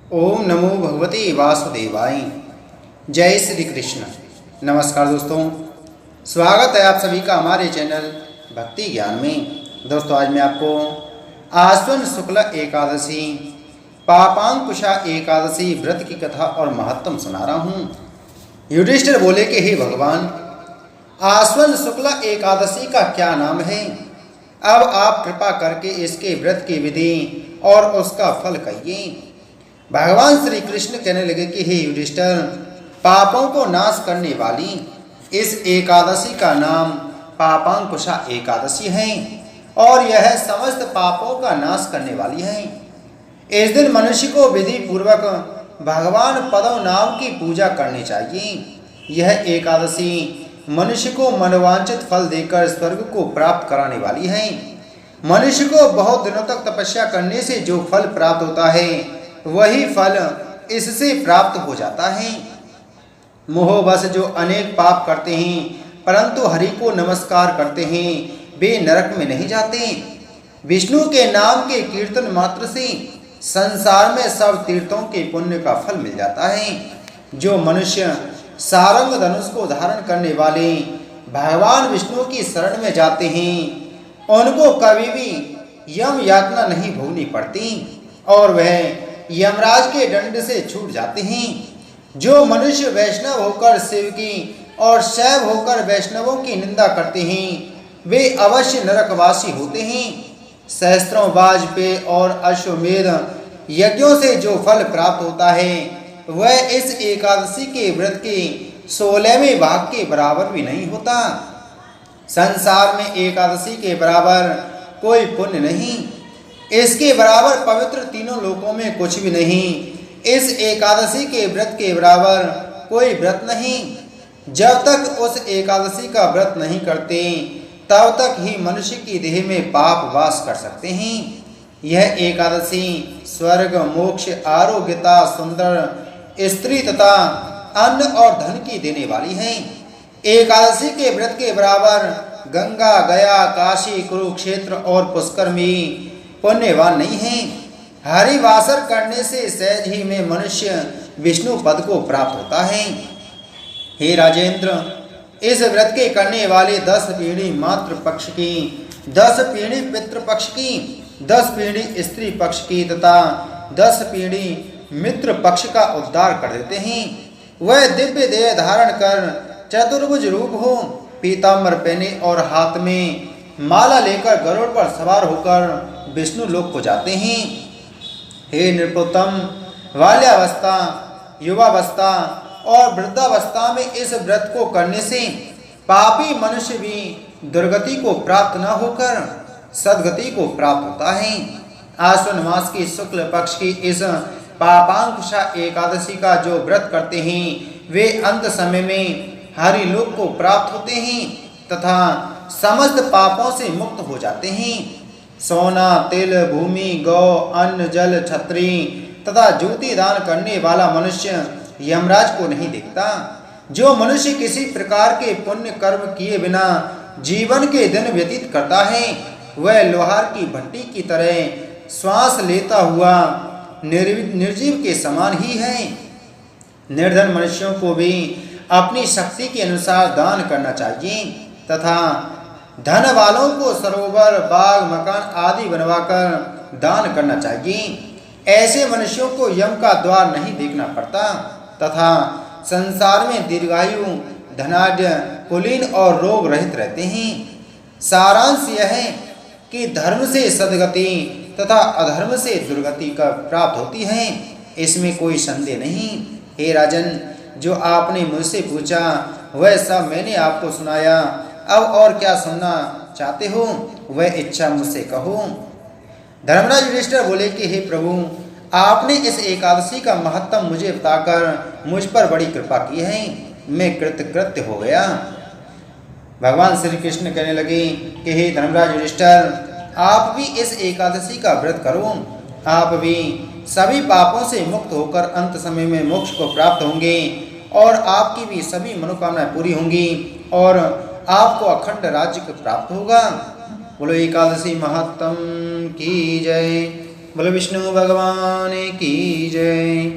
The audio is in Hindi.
ओम नमो भगवते वासुदेवाय। जय श्री कृष्ण। नमस्कार दोस्तों, स्वागत है आप सभी का हमारे चैनल भक्ति ज्ञान में। दोस्तों, आज मैं आपको आश्विन शुक्ल एकादशी पापांकुशा एकादशी व्रत की कथा और महत्व सुना रहा हूँ। युधिष्ठिर बोले कि हे भगवान, आश्विन शुक्ल एकादशी का क्या नाम है? अब आप कृपा करके इसके व्रत की विधि और उसका फल कहिए। भगवान श्री कृष्ण कहने लगे कि हे युधिष्ठिर, पापों को नाश करने वाली इस एकादशी का नाम पापांकुशा एकादशी है और यह समस्त पापों का नाश करने वाली है। इस दिन मनुष्य को विधि पूर्वक भगवान पद्मनाभ की पूजा करनी चाहिए। यह एकादशी मनुष्य को मनोवांछित फल देकर स्वर्ग को प्राप्त कराने वाली है। मनुष्य को बहुत दिनों तक तपस्या करने से जो फल प्राप्त होता है, वही फल इससे प्राप्त हो जाता है। मोहवश जो अनेक पाप करते हैं परंतु हरि को नमस्कार करते हैं, वे नरक में नहीं जाते। विष्णु के नाम के कीर्तन मात्र से संसार में सब तीर्थों के पुण्य का फल मिल जाता है। जो मनुष्य सारंग धनुष को धारण करने वाले भगवान विष्णु की शरण में जाते हैं, उनको कभी भी यम यातना नहीं भोगनी पड़ती और वह यमराज के दंड से छूट जाते हैं। जो मनुष्य वैष्णव होकर शिव की और शैव होकर वैष्णवों की निंदा करते हैं, वे अवश्य नरकवासी होते हैं। सहस्त्रों वाजपेय और अश्वमेध यज्ञों से जो फल प्राप्त होता है, वह इस एकादशी के व्रत के 16वें भाग के बराबर भी नहीं होता। संसार में एकादशी के बराबर कोई पुण्य नहीं, इसके बराबर पवित्र तीनों लोकों में कुछ भी नहीं। इस एकादशी के व्रत के बराबर कोई व्रत नहीं। जब तक उस एकादशी का व्रत नहीं करते, तब तक ही मनुष्य की देह में पाप वास कर सकते हैं। यह एकादशी स्वर्ग, मोक्ष, आरोग्यता, सुंदर स्त्री तथा अन्न और धन की देने वाली है। एकादशी के व्रत के बराबर गंगा, गया, काशी, कुरुक्षेत्र और पुष्कर में पुण्यवान नहीं है। हरिवासर करने से सहज ही में मनुष्य विष्णु पद को प्राप्त होता है। हे राजेंद्र, इस व्रत के करने वाले 10 पीढ़ी मातृ पक्ष की, 10 पीढ़ी पितृ पक्ष की, 10 पीढ़ी स्त्री पक्ष की तथा 10 पीढ़ी मित्र पक्ष का उद्धार कर देते हैं। वह दिव्य देह धारण कर चतुर्भुज रूप हो, पीताम्बर पहने और हाथ में माला लेकर गरुड़ पर सवार होकर विष्णु लोक को जाते हैं। हे नृपोत्तम, बाल्यावस्था, युवावस्था और वृद्धावस्था में इस व्रत को करने से पापी मनुष्य भी दुर्गति को प्राप्त न होकर सद्गति को प्राप्त होता है। आश्विन मास की शुक्ल पक्ष की इस पापांकुशा एकादशी का जो व्रत करते हैं, वे अंत समय में हरि लोक को प्राप्त होते हैं तथा समस्त पापों से मुक्त हो जाते हैं। सोना, तिल, भूमि, गौ, अन्न, जल, छत्री तथा ज्योति दान करने वाला मनुष्य यमराज को नहीं देखता। जो मनुष्य किसी प्रकार के पुण्य कर्म किए बिना जीवन के दिन व्यतीत करता है, वह लोहार की भट्टी की तरह श्वास लेता हुआ निर्जीव के समान ही है। निर्धन मनुष्यों को भी अपनी शक्ति के अनुसार दान करना चाहिए तथा धन वालों को सरोवर, बाग, मकान आदि बनवाकर दान करना चाहिए। ऐसे मनुष्यों को यम का द्वार नहीं देखना पड़ता तथा संसार में दीर्घायु, धनाढ्य, कुलीन और रोग रहित रहते हैं। सारांश यह है कि धर्म से सद्गति तथा अधर्म से दुर्गति का प्राप्त होती है, इसमें कोई संदेह नहीं। हे राजन, जो आपने मुझसे पूछा वह सब मैंने आपको सुनाया। अब और क्या सुनना चाहते हो, वह इच्छा मुझसे कहो। धर्मराज युधिष्ठिर बोले कि हे प्रभु, आपने इस एकादशी का महत्व मुझे बताकर मुझ पर बड़ी कृपा की है। मैं कृतकृत्य हो गया। भगवान श्री कृष्ण कहने लगे कि हे धर्मराज युधिष्ठिर, आप भी इस एकादशी का व्रत करो। आप भी सभी पापों से मुक्त होकर अंत समय में मोक्ष को प्राप्त होंगे और आपकी भी सभी मनोकामनाएं पूरी होंगी और आपको अखंड राज्य प्राप्त होगा। बोलो एकादशी महात्म की जय। बोलो विष्णु भगवान की जय।